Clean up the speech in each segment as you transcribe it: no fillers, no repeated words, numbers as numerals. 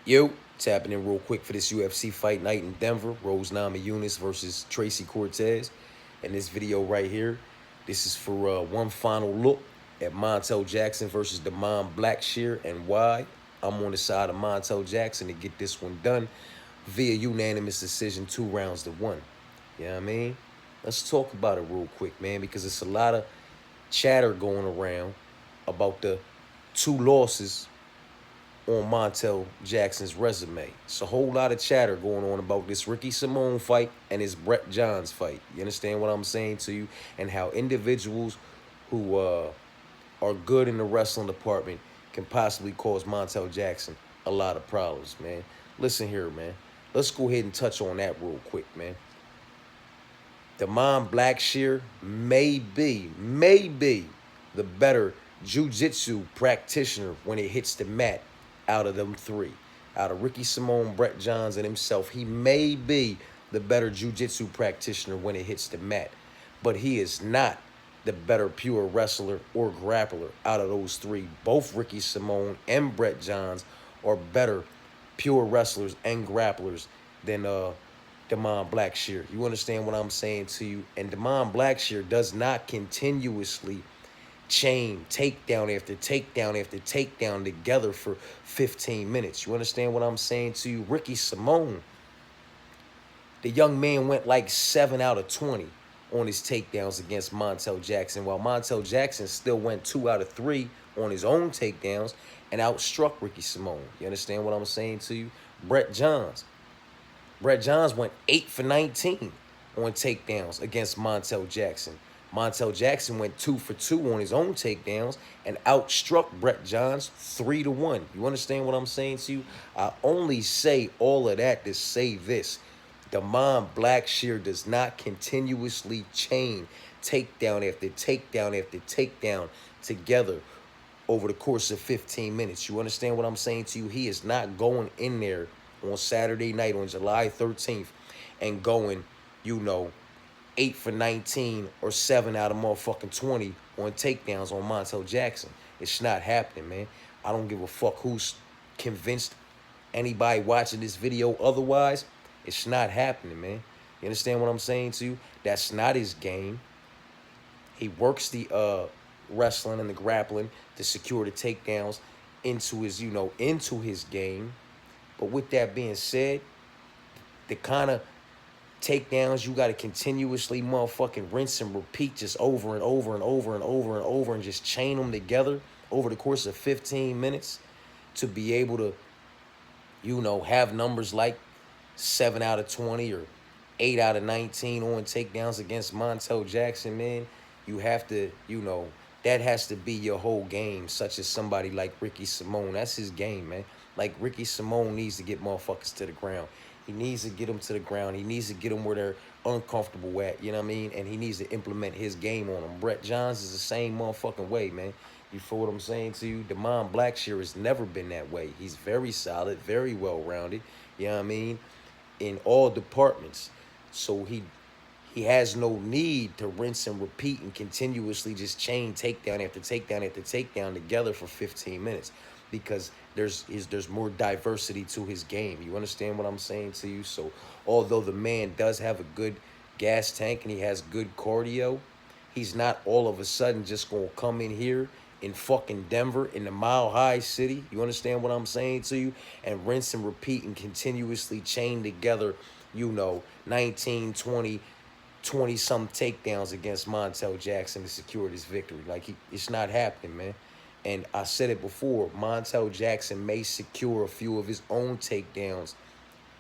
Yo, tapping in real quick for this UFC fight night in Denver. Rose Namajunas versus Tracy Cortez. And this video right here, this is for one final look at Montel Jackson versus Damon Blackshear and why I'm on the side of Montel Jackson to get this one done via unanimous decision, 2-1. You know what I mean? Let's talk about it real quick, man, because it's a lot of chatter going around about the 2 losses on Montel Jackson's resume. It's a whole lot of chatter going on about this Ricky Simone fight and his Brett Johns fight. You understand what I'm saying to you? And how individuals who are good in the wrestling department can possibly cause Montel Jackson a lot of problems, man. Listen here, man. Let's go ahead and touch on that real quick, man. Damon Blackshear may be the better jiu-jitsu practitioner when it hits the mat out of them 3. Out of Ricky Simone, Brett Johns, and himself, he may be the better jiu-jitsu practitioner when it hits the mat. But he is not the better pure wrestler or grappler out of those 3. Both Ricky Simone and Brett Johns are better pure wrestlers and grapplers than Damon Blackshear. You understand what I'm saying to you? And Damon Blackshear does not continuously chain takedown after takedown after takedown together for 15 minutes. You understand what I'm saying to you? Ricky Simone, the young man went like 7 out of 20 on his takedowns against Montel Jackson, while Montel Jackson still went 2 out of 3 on his own takedowns and outstruck Ricky Simone. You understand what I'm saying to you? Brett Johns went 8 for 19 on takedowns against Montel Jackson. Montel Jackson went 2 for 2 on his own takedowns and outstruck Brett Johns 3-1. You understand what I'm saying to you? I only say all of that to say this. Damon Blackshear does not continuously chain takedown after takedown after takedown together over the course of 15 minutes. You understand what I'm saying to you? He is not going in there on Saturday night on July 13th and going, 8 for 19 or 7 out of motherfucking 20 on takedowns on Montel Jackson. It's not happening, man. I don't give a fuck who's convinced anybody watching this video otherwise. It's not happening, man. You understand what I'm saying to you? That's not his game. He works the wrestling and the grappling to secure the takedowns into his, into his game. But with that being said, the kind of takedowns you got to continuously motherfucking rinse and repeat just over and over and over and over and over and just chain them together over the course of 15 minutes to be able to, have numbers like 7 out of 20 or 8 out of 19 on takedowns against Montel Jackson, man. You have to, that has to be your whole game, such as somebody like Ricky Simone. That's his game, man. Like, Ricky Simone needs to get motherfuckers to the ground. He needs to get them to the ground. He needs to get them where they're uncomfortable at, you know what I mean? And he needs to implement his game on them. Brett Johns is the same motherfucking way, man. You feel what I'm saying to you? Damon Blackshear has never been that way. He's very solid, very well-rounded, you know what I mean, in all departments. So he has no need to rinse and repeat and continuously just chain takedown after takedown after takedown together for 15 minutes. Because there's more diversity to his game. You understand what I'm saying to you? So although the man does have a good gas tank and he has good cardio, he's not all of a sudden just going to come in here in fucking Denver, in the Mile High City, you understand what I'm saying to you, and rinse and repeat and continuously chain together, 19, 20, 20-some takedowns against Montel Jackson to secure this victory. Like, it's not happening, man. And I said it before, Montel Jackson may secure a few of his own takedowns,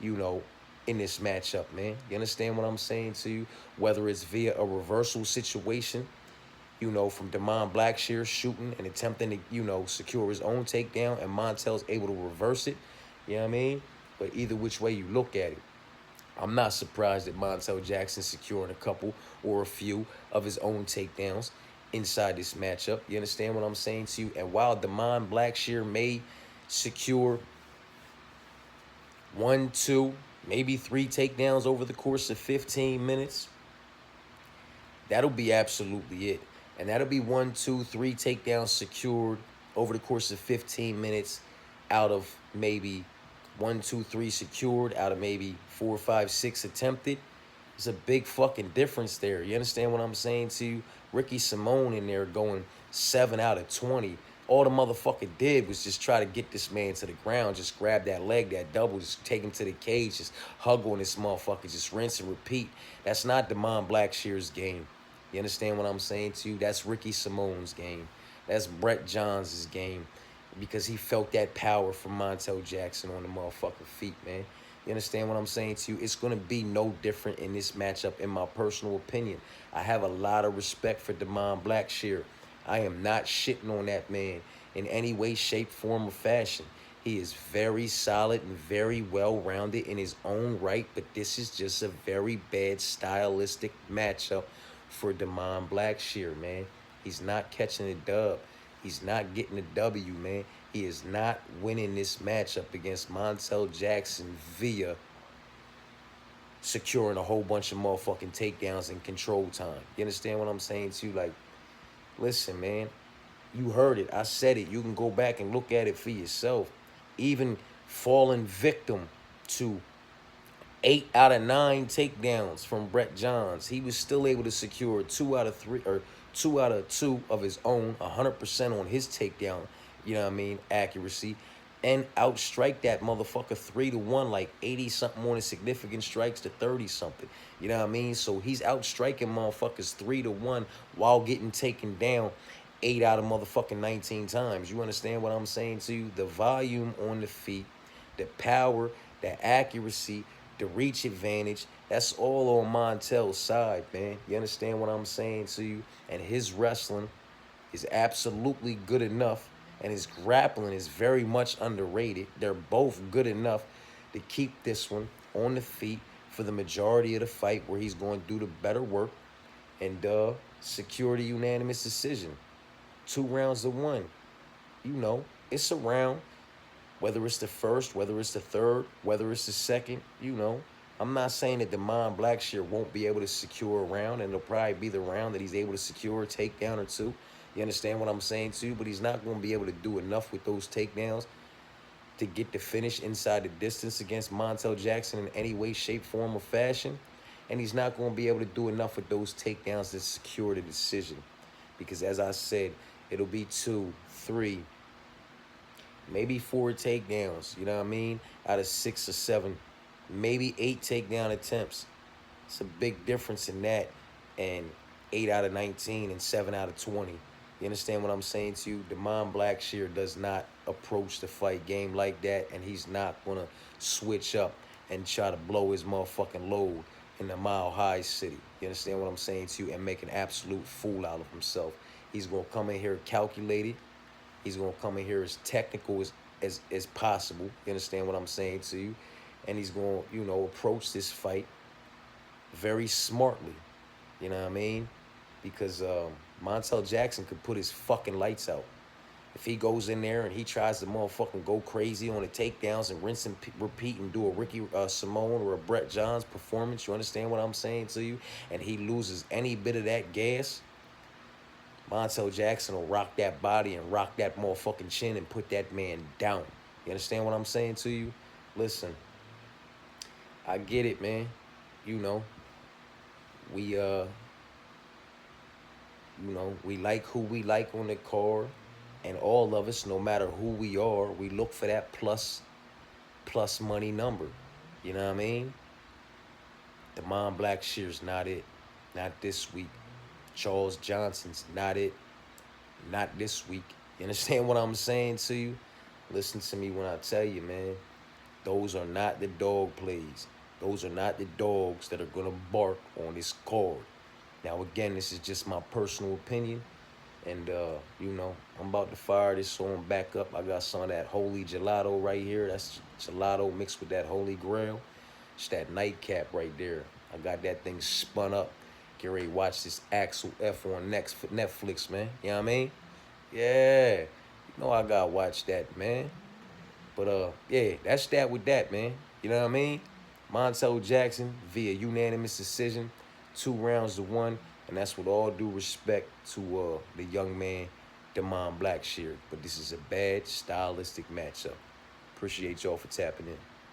in this matchup, man. You understand what I'm saying to you? Whether it's via a reversal situation, from Damon Blackshear shooting and attempting to, secure his own takedown, and Montel's able to reverse it, you know what I mean? But either which way you look at it, I'm not surprised that Montel Jackson securing a couple or a few of his own takedowns inside this matchup. You understand what I'm saying to you? And while Damon Blackshear may secure 1, 2, maybe 3 takedowns over the course of 15 minutes, that'll be absolutely it. And that'll be 1, 2, 3 takedowns secured over the course of 15 minutes out of maybe 1, 2, 3 secured out of maybe 4, 5, 6 attempted. There's a big fucking difference there. You understand what I'm saying to you? Ricky Simone in there going 7 out of 20. All the motherfucker did was just try to get this man to the ground, just grab that leg, that double, just take him to the cage, just hug on this motherfucker, just rinse and repeat. That's not Damon Blackshear's game. You understand what I'm saying to you? That's Ricky Simone's game. That's Brett Johns' game, because he felt that power from Montel Jackson on the motherfucking feet, man. You understand what I'm saying to you? It's going to be no different in this matchup, in my personal opinion. I have a lot of respect for Damon Blackshear. I am not shitting on that man in any way, shape, form, or fashion. He is very solid and very well-rounded in his own right, but this is just a very bad stylistic matchup for Damon Blackshear, man. He's not catching a dub. He's not getting a W, man. He is not winning this matchup against Montel Jackson via securing a whole bunch of motherfucking takedowns and control time. You understand what I'm saying to you? Like, listen, man, you heard it. I said it. You can go back and look at it for yourself. Even falling victim to 8 out of 9 takedowns from Brett Johns, he was still able to secure 2 out of 3 or 2 out of 2 of his own, 100% on his takedown, you know what I mean, accuracy, and outstrike that motherfucker 3-1, like 80-something on his significant strikes to 30-something, you know what I mean? So he's outstriking motherfuckers 3-1 while getting taken down 8 out of motherfucking 19 times. You understand what I'm saying to you? The volume on the feet, the power, the accuracy, the reach advantage, that's all on Montel's side, man. You understand what I'm saying to you? And his wrestling is absolutely good enough, and his grappling is very much underrated. They're both good enough to keep this one on the feet for the majority of the fight, where he's going to do the better work and secure the unanimous decision. 2 rounds to 1. You know, it's a round. Whether it's the first, whether it's the third, whether it's the second, you know. I'm not saying that Damon Blackshear won't be able to secure a round, and it'll probably be the round that he's able to secure a takedown or 2. You understand what I'm saying too? But he's not going to be able to do enough with those takedowns to get the finish inside the distance against Montel Jackson in any way, shape, form, or fashion. And he's not going to be able to do enough with those takedowns to secure the decision. Because as I said, it'll be 2, 3, maybe 4 takedowns, you know what I mean, out of 6 or 7, maybe 8 takedown attempts. It's a big difference in that and 8 out of 19 and 7 out of 20. You understand what I'm saying to you? Damon Blackshear does not approach the fight game like that, and he's not going to switch up and try to blow his motherfucking load in the Mile High City. You understand what I'm saying to you? And make an absolute fool out of himself. He's going to come in here calculated. He's going to come in here as technical as possible. You understand what I'm saying to you? And he's going to, you know, approach this fight very smartly. You know what I mean? Because Montel Jackson could put his fucking lights out. If he goes in there and he tries to motherfucking go crazy on the takedowns and rinse and repeat and do a Ricky Simone or a Brett Johns performance, you understand what I'm saying to you? And he loses any bit of that gas, Montel Jackson will rock that body and rock that motherfucking chin and put that man down. You understand what I'm saying to you? Listen, I get it, man. You know, we we like who we like on the card, and all of us, no matter who we are, we look for that plus money number. You know what I mean? Damon Blackshear's not it. Not this week. Charles Johnson's not it. Not this week. You understand what I'm saying to you? Listen to me when I tell you, man. Those are not the dog plays. Those are not the dogs that are going to bark on this card. Now, again, this is just my personal opinion. And, you know, I'm about to fire this song back up. I got some of that holy gelato right here. That's gelato mixed with that holy grail. It's that nightcap right there. I got that thing spun up. Get ready to watch this Axel F on Netflix, man. You know what I mean? Yeah. You know I gotta watch that, man. But, yeah, that's that with that, man. You know what I mean? Montel Jackson via unanimous decision. 2 rounds to 1. And that's with all due respect to the young man, Damon Blackshear. But this is a bad stylistic matchup. Appreciate y'all for tapping in.